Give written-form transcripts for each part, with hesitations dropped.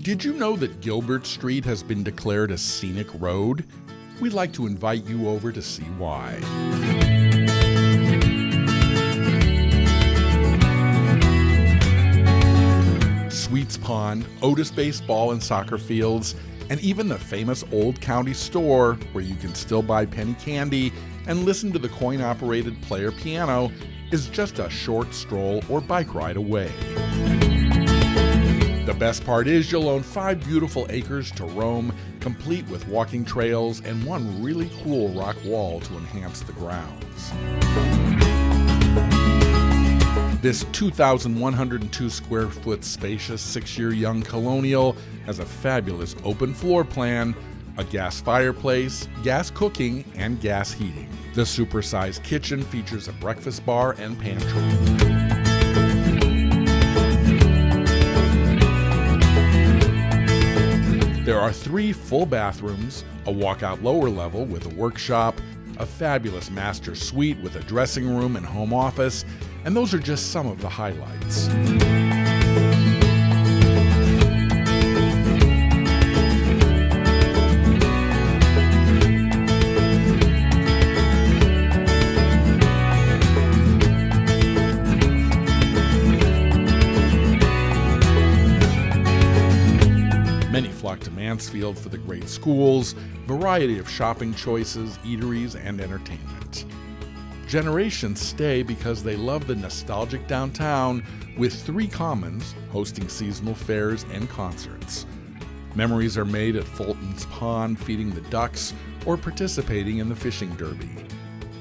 Did you know that Gilbert Street has been declared a scenic road? We'd like to invite you over to see why. Sweets Pond, Otis Baseball and Soccer Fields, and even the famous Old County Store, where you can still buy penny candy and listen to the coin-operated player piano, is just a short stroll or bike ride away. The best part is you'll own 5 beautiful acres to roam, complete with walking trails and one really cool rock wall to enhance the grounds. This 2,102 square foot spacious 6-year young colonial has a fabulous open floor plan, a gas fireplace, gas cooking, and gas heating. The supersized kitchen features a breakfast bar and pantry. There are 3 full bathrooms, a walkout lower level with a workshop, a fabulous master suite with a dressing room and home office, and those are just some of the highlights. Many flock to Mansfield for the great schools, variety of shopping choices, eateries, and entertainment. Generations stay because they love the nostalgic downtown, with 3 commons hosting seasonal fairs and concerts. Memories are made at Fulton's Pond feeding the ducks or participating in the fishing derby.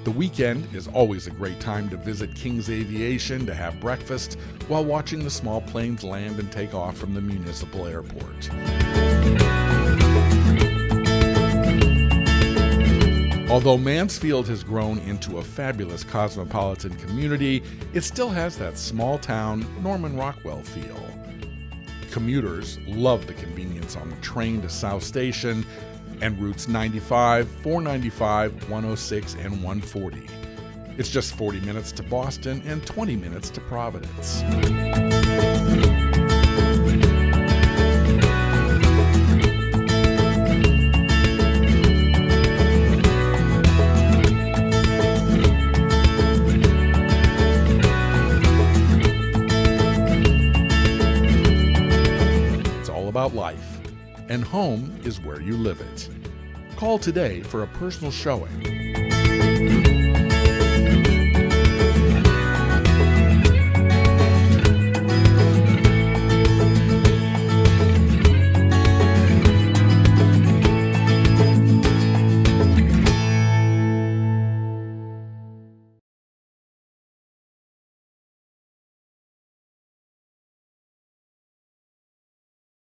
The weekend is always a great time to visit King's Aviation to have breakfast while watching the small planes land and take off from the municipal airport. Although Mansfield has grown into a fabulous cosmopolitan community, it still has that small-town Norman Rockwell feel. Commuters love the convenience on the train to South Station and routes 95, 495, 106, and 140. It's just 40 minutes to Boston and 20 minutes to Providence. About life, and home is where you live it. Call today for a personal showing.